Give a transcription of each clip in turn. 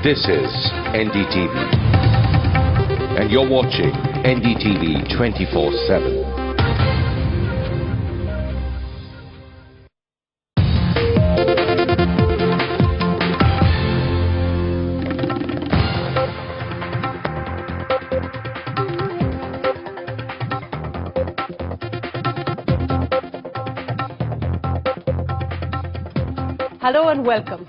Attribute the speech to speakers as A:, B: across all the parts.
A: This is NDTV, and you're watching NDTV 24/7.
B: Hello and welcome.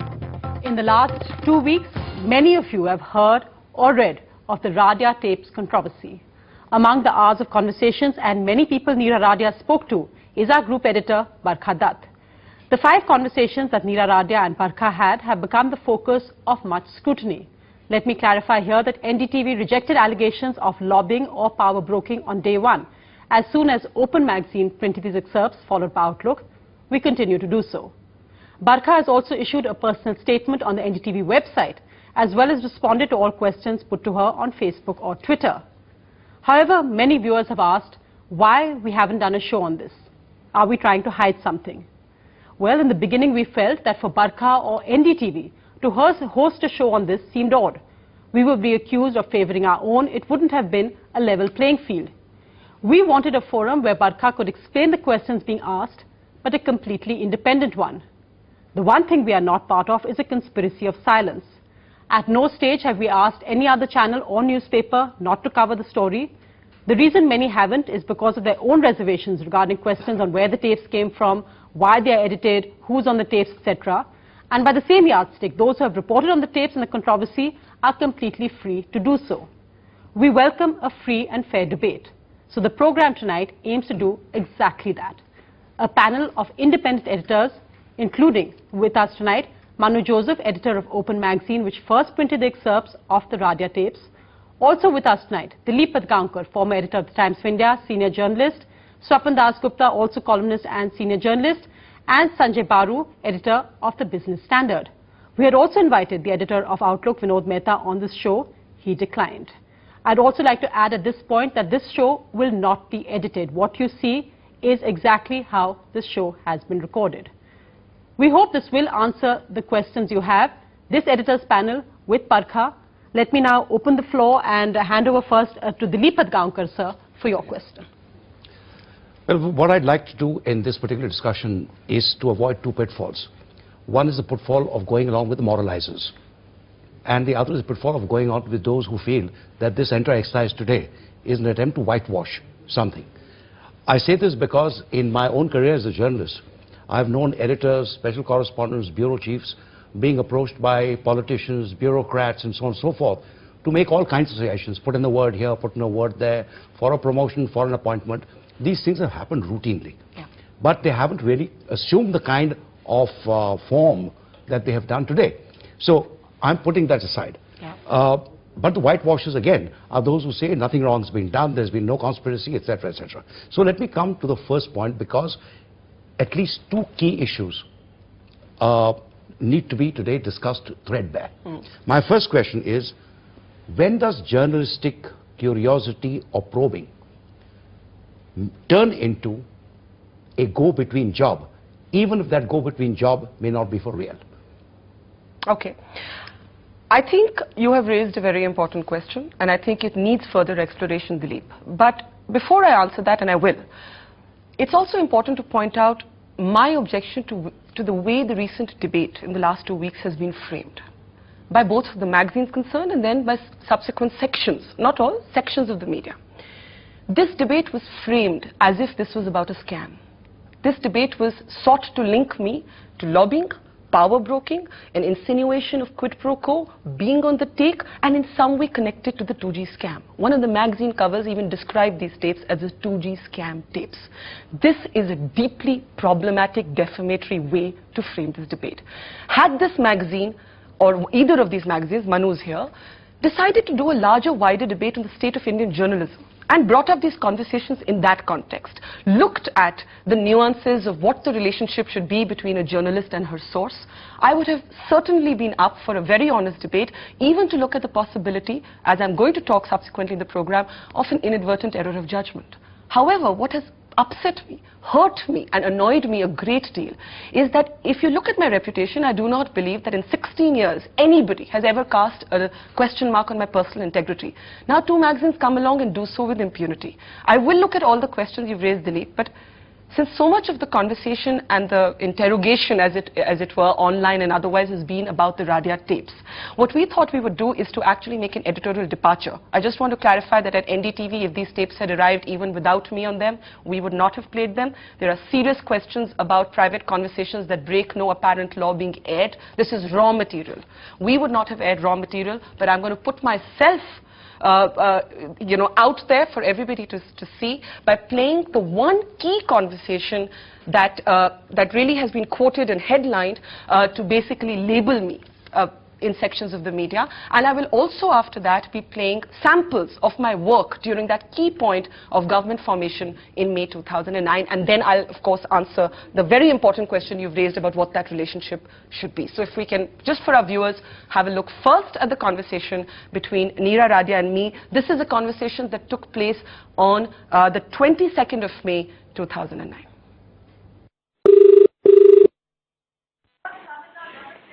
B: In the last 2 weeks, many of you have heard or read of the Radia tapes controversy. Among the hours of conversations and many people Neera Radia spoke to is our group editor, Barkha Dutt. The 5 conversations that Neera Radia and Barkha had have become the focus of much scrutiny. Let me clarify here that NDTV rejected allegations of lobbying or power broking on day one. As soon as Open magazine printed these excerpts, followed by Outlook, we continue to do so. Barkha has also issued a personal statement on the NDTV website, as well as responded to all questions put to her on Facebook or Twitter. However, many viewers have asked why we haven't done a show on this. Are we trying to hide something? Well, in the beginning we felt that for Barkha or NDTV to host a show on this seemed odd. We would be accused of favouring our own. It wouldn't have been a level playing field. We wanted a forum where Barkha could explain the questions being asked, but a completely independent one. The one thing we are not part of is a conspiracy of silence. At no stage have we asked any other channel or newspaper not to cover the story. The reason many haven't is because of their own reservations regarding questions on where the tapes came from, why they are edited, who's on the tapes, etc. And by the same yardstick, those who have reported on the tapes and the controversy are completely free to do so. We welcome a free and fair debate. So the program tonight aims to do exactly that. A panel of independent editors, including with us tonight, Manu Joseph, editor of Open magazine, which first printed the excerpts of the Radia tapes. Also with us tonight, Dilip Padgaonkar, former editor of the Times of India, senior journalist, Swapan Das Gupta, also columnist and senior journalist, and Sanjay Baru, editor of the Business Standard. We had also invited the editor of Outlook, Vinod Mehta, on this show. He declined. I'd also like to add at this point that this show will not be edited. What you see is exactly how this show has been recorded. We hope this will answer the questions you have. This editors panel with Barkha. Let me now open the floor and hand over first to Dilip Padgaonkar, sir, for your question.
C: Well, what I'd like to do in this particular discussion is to avoid 2 pitfalls. One is the pitfall of going along with the moralizers, and the other is the pitfall of going on with those who feel that this entire exercise today is an attempt to whitewash something. I say this because in my own career as a journalist, I've known editors, special correspondents, bureau chiefs being approached by politicians, bureaucrats and so on and so forth to make all kinds of suggestions, put in a word here, put in a word there, for a promotion, for an appointment. These things have happened routinely. Yeah. But they haven't really assumed the kind of form that they have done today. So I'm putting that aside. Yeah. But the whitewashers, again, are those who say nothing wrong has been done, there's been no conspiracy, etc., etc. So let me come to the first point, because at least 2 key issues need to be today discussed threadbare. My first question is, when does journalistic curiosity or probing turn into a go-between job, even if that go-between job may not be for real?
D: Okay. I think you have raised a very important question, and I think it needs further exploration, Dilip. But before I answer that, and I will, it's also important to point out my objection to the way the recent debate in the last 2 weeks has been framed by both the magazines concerned and then by subsequent sections, not all, sections of the media. This debate was framed as if this was about a scam. This debate was sought to link me to lobbying, power broking, an insinuation of quid pro quo, being on the take, and in some way connected to the 2G scam. One of the magazine covers even described these tapes as the 2G scam tapes. This is a deeply problematic, defamatory way to frame this debate. Had this magazine, or either of these magazines, Manu's here, decided to do a larger, wider debate on the state of Indian journalism, and brought up these conversations in that context, looked at the nuances of what the relationship should be between a journalist and her source, I would have certainly been up for a very honest debate, even to look at the possibility, as I'm going to talk subsequently in the program, of an inadvertent error of judgment. However, what has upset me, hurt me and annoyed me a great deal is that if you look at my reputation, I do not believe that in 16 years anybody has ever cast a question mark on my personal integrity. Now 2 magazines come along and do so with impunity. I will look at all the questions you've raised, Dilip, but since so much of the conversation and the interrogation, as it were, online and otherwise has been about the Radia tapes, what we thought we would do is to actually make an editorial departure. I just want to clarify that at NDTV, if these tapes had arrived even without me on them, we would not have played them. There are serious questions about private conversations that break no apparent law being aired. This is raw material. We would not have aired raw material, but I'm going to put myself out there for everybody to see by playing the one key conversation that really has been quoted and headlined to basically label me in sections of the media. And I will also after that be playing samples of my work during that key point of government formation in May 2009, and then I'll of course answer the very important question you've raised about what that relationship should be. So if we can, just for our viewers, have a look first at the conversation between Neera Radia and me. This is a conversation that took place on the 22nd of May 2009.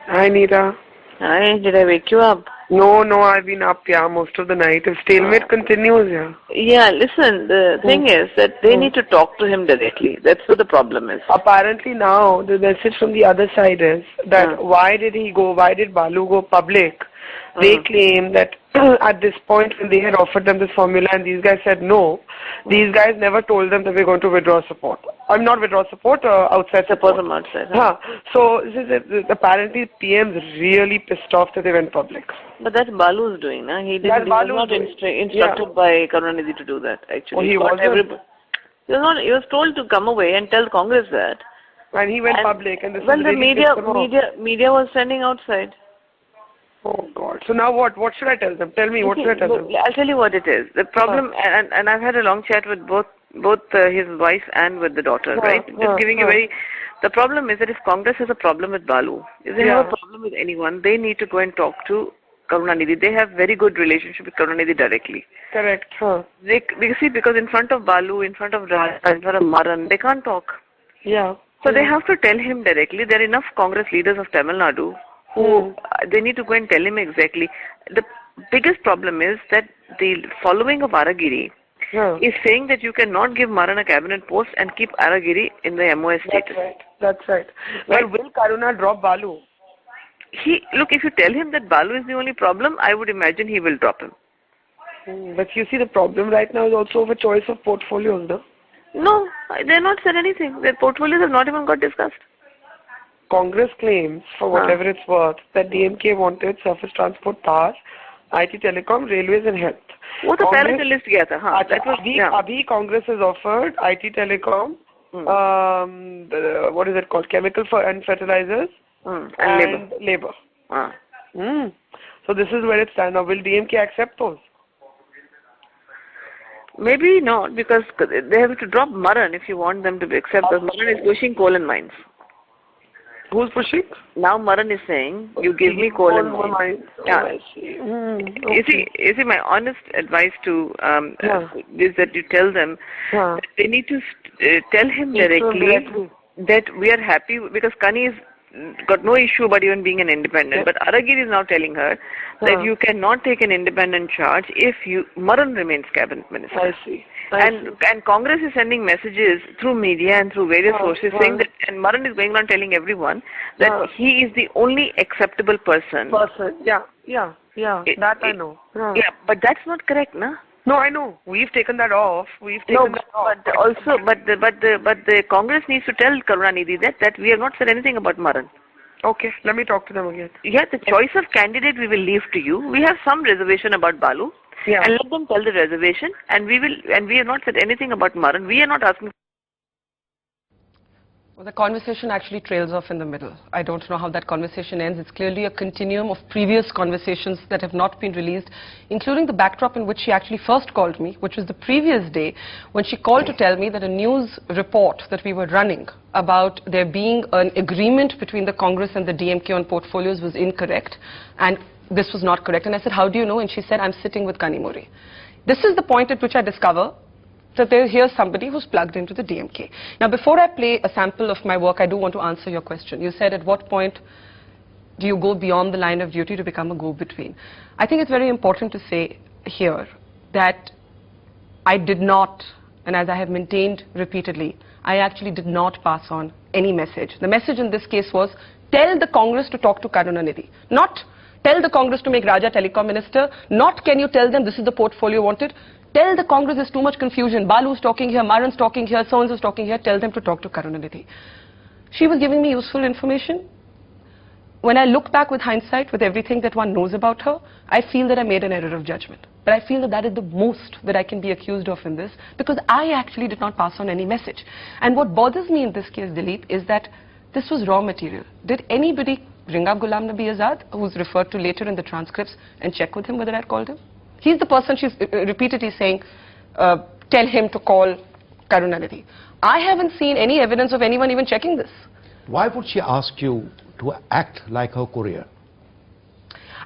E: Hi, Neera.
F: Hi, did I wake you up?
E: No, I've been up, most of the night. If stalemate continues,
F: Yeah, listen, the thing is that they need to talk to him directly. That's what the problem is.
E: Apparently now, the message from the other side is that why did Balu go public? They claim that at this point when they had offered them this formula and these guys said no, these guys never told them that we're going to withdraw support. I'm not withdraw support, outside support.
F: From outside.
E: So apparently PM's really pissed off that they went public.
F: But that's Balu's doing, na? He was not instructed by Karunanidhi to do that, actually.
E: Oh,
F: he was told to come away and tell Congress that.
E: And he went public, and this
F: well,
E: is
F: the
E: really
F: media was standing outside.
E: Oh God! So now what? What should I tell them? Tell me, what should I tell them?
F: I'll tell you what it is. The problem, and I've had a long chat with both his wife and with the daughter, right? Just giving you the problem is that if Congress has a problem with Balu, if they have a problem with anyone, they need to go and talk to Karunanidhi. They have very good relationship with Karunanidhi directly.
E: Correct.
F: Because in front of Balu, in front of Raja, in front of Maran, they can't talk.
E: Yeah.
F: So they have to tell him directly. There are enough Congress leaders of Tamil Nadu who they need to go and tell him exactly. The biggest problem is that the following of Aragiri is saying that you cannot give Maran a cabinet post and keep Aragiri in the MOS status.
E: That's right. Well, will Karuna drop Balu?
F: Look, if you tell him that Balu is the only problem, I would imagine he will drop him.
E: But you see, the problem right now is also of a choice of portfolios, no?
F: No, they're not said anything. Their portfolios have not even got discussed.
E: Congress claims, for whatever it's worth, that DMK wanted surface transport, power, IT, telecom, railways and health.
F: What the palace list gaya tha? That was,
E: Abhi Congress has offered IT, telecom, what is it called, chemical and fertilizers, and labor. So this is where it stands now. Will DMK accept those?
F: Maybe not, because they have to drop Maran if you want them to accept those. Maran is pushing coal and mines.
E: Who's pushing?
F: Now Maran is saying, you give me coal and mines. You see, my honest advice to is that you tell them that they need to tell him directly that we are happy, because Kani has got no issue about even being an independent. But Aragiri is now telling her that you cannot take an independent charge if Maran remains cabinet minister.
E: I see.
F: And Congress is sending messages through media and through various sources saying that, and Maran is going around telling everyone that he is the only acceptable person.
E: That I know.
F: Yeah, but that's not correct, na?
E: No, I know. We've taken that off.
F: But also the Congress needs to tell Karunanidhi that we have not said anything about Maran.
E: Okay, let me talk to them again.
F: Yeah, the choice of candidate we will leave to you. We have some reservation about Balu. And let them tell the reservation, and we have not said anything about Maran. We are not asking.
D: Well, the conversation actually trails off in the middle. I don't know how that conversation ends. It's clearly a continuum of previous conversations that have not been released, including the backdrop in which she actually first called me, which was the previous day when she called to tell me that a news report that we were running about there being an agreement between the Congress and the DMK on portfolios was incorrect, and this was not correct. And I said, how do you know? And she said, I'm sitting with Kanimuri. This is the point at which I discover that here's somebody who's plugged into the DMK. Now, before I play a sample of my work, I do want to answer your question. You said, at what point do you go beyond the line of duty to become a go-between? I think it's very important to say here that I did not, and as I have maintained repeatedly, I actually did not pass on any message. The message in this case was, tell the Congress to talk to Karunanidhi, not tell the Congress to make Raja Telecom Minister, not can you tell them this is the portfolio wanted. Tell the Congress there's too much confusion. Balu's talking here, Maran's talking here, so-and-so's talking here. Tell them to talk to Karunanidhi. She was giving me useful information. When I look back with hindsight, with everything that one knows about her, I feel that I made an error of judgment. But I feel that that is the most that I can be accused of in this, because I actually did not pass on any message. And what bothers me in this case, Dilip, is that this was raw material. Did anybody ring up Ghulam Nabi Azad, who's referred to later in the transcripts, and check with him whether I'd called him? He's the person she's repeatedly saying, tell him to call Karunanidhi. I haven't seen any evidence of anyone even checking this.
C: Why would she ask you to act like her courier?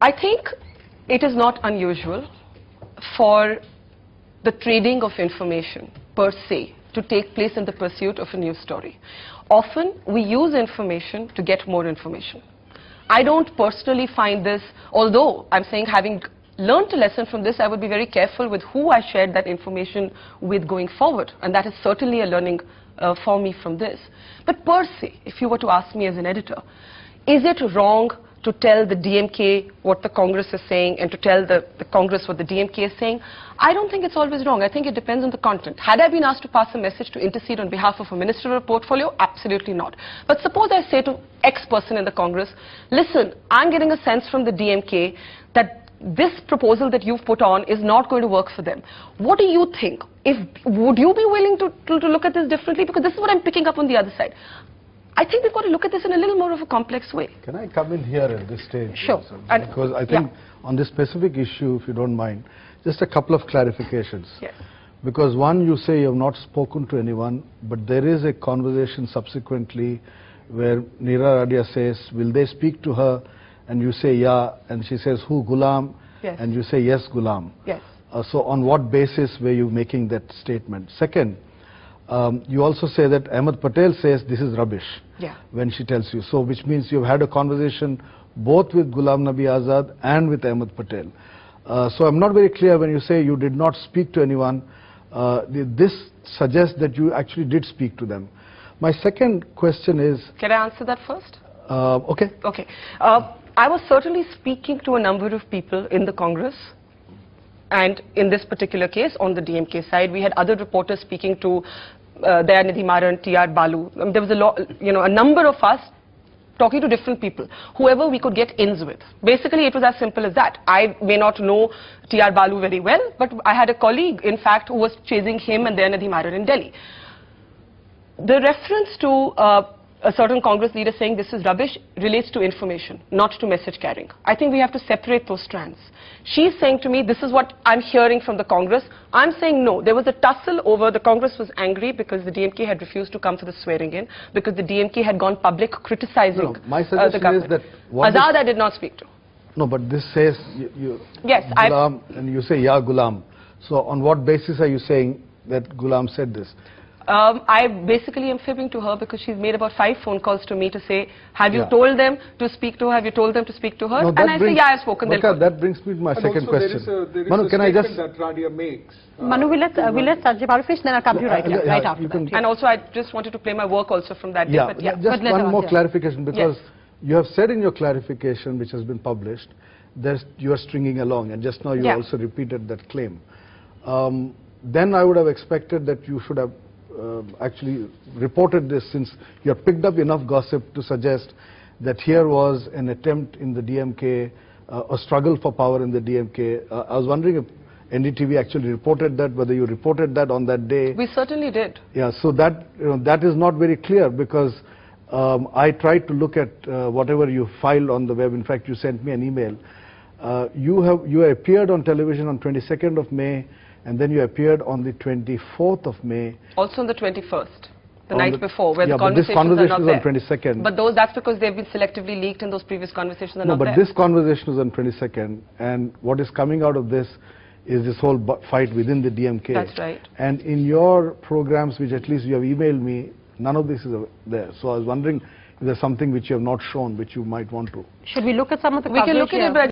D: I think it is not unusual for the trading of information per se to take place in the pursuit of a news story. Often we use information to get more information. I don't personally find this, although I'm saying having learned a lesson from this, I would be very careful with who I shared that information with going forward, and that is certainly a learning for me from this. But per se, if you were to ask me as an editor, is it wrong to tell the DMK what the Congress is saying and to tell the Congress what the DMK is saying? I don't think it's always wrong. I think it depends on the content. Had I been asked to pass a message to intercede on behalf of a minister or a portfolio? Absolutely not. But suppose I say to X person in the Congress, listen, I'm getting a sense from the DMK that this proposal that you've put on is not going to work for them. What do you think? Would you be willing to look at this differently? Because this is what I'm picking up on the other side. I think we've got to look at this in a little more of a complex way.
G: Can I come in here at this stage?
D: Sure.
G: Because I think on this specific issue, if you don't mind, just a couple of clarifications.
D: Yes.
G: Because one, you say you have not spoken to anyone, but there is a conversation subsequently where Neera Radia says, will they speak to her? And you say, yeah, and she says, who, Ghulam?
D: Yes.
G: And you say, yes, Ghulam.
D: Yes.
G: So on what basis were you making that statement? Second, you also say that Ahmed Patel says this is rubbish when she tells you. So which means you've had a conversation both with Ghulam Nabi Azad and with Ahmed Patel. So I'm not very clear when you say you did not speak to anyone. This suggests that you actually did speak to them. My second question is...
D: Can I answer that first?
G: Okay.
D: Okay. I was certainly speaking to a number of people in the Congress, and in this particular case, on the DMK side, we had other reporters speaking to Dayanidhi Maran, T.R. Balu. There was a number of us talking to different people, whoever we could get ins with. Basically, it was as simple as that. I may not know T.R. Balu very well, but I had a colleague, in fact, who was chasing him and Dayanidhi Maran in Delhi. The reference to a certain Congress leader saying this is rubbish relates to information, not to message carrying. I think we have to separate those strands. She's saying to me, this is what I'm hearing from the Congress. I'm saying no. There was a tussle over, the Congress was angry because the DMK had refused to come for the swearing in, because the DMK had gone public criticizing
G: my suggestion
D: the government.
G: Is that
D: Azad I did not speak to.
G: No, but this says
D: yes,
G: Ghulam, and you say, yeah, Ghulam. So on what basis are you saying that Ghulam said this?
D: I basically am fibbing to her because she's made about 5 phone calls to me to say, have you told them to speak to her? Have you told them to speak to her?
G: No,
D: and I say, yeah, I've spoken.
G: Barkha, that brings me to my second question.
H: Manu, can I just... that Radia makes.
B: Manu, we'll let Sanjay Balu finish, then I'll come to you right after that.
D: And also, I just wanted to play my work also from that day.
G: But just one more clarification, because you have said in your clarification, which has been published, that you are stringing along, and just now you also repeated that claim. Then I would have expected that you should have actually reported this, since you have picked up enough gossip to suggest that here was an attempt in the DMK, a struggle for power in the DMK. I was wondering if NDTV actually reported that, whether you reported that on that day.
D: We certainly did.
G: Yeah, so that, that is not very clear, because I tried to look at whatever you filed on the web. In fact, you sent me an email. You appeared on television on 22nd of May, and then you appeared on the 24th of May. Also
D: on the 21st, the night before, where the conversations are not there.
G: But this conversation is on 22nd.
D: But that's because they've been selectively leaked and those previous conversations are not there.
G: No, but this conversation is on 22nd, and what is coming out of this is this whole fight within the DMK.
D: That's right.
G: And in your programs, which at least you have emailed me, none of this is there. So I was wondering if there's something which you have not shown, which you might want to.
B: Should we look at some of the
D: We can look at it, but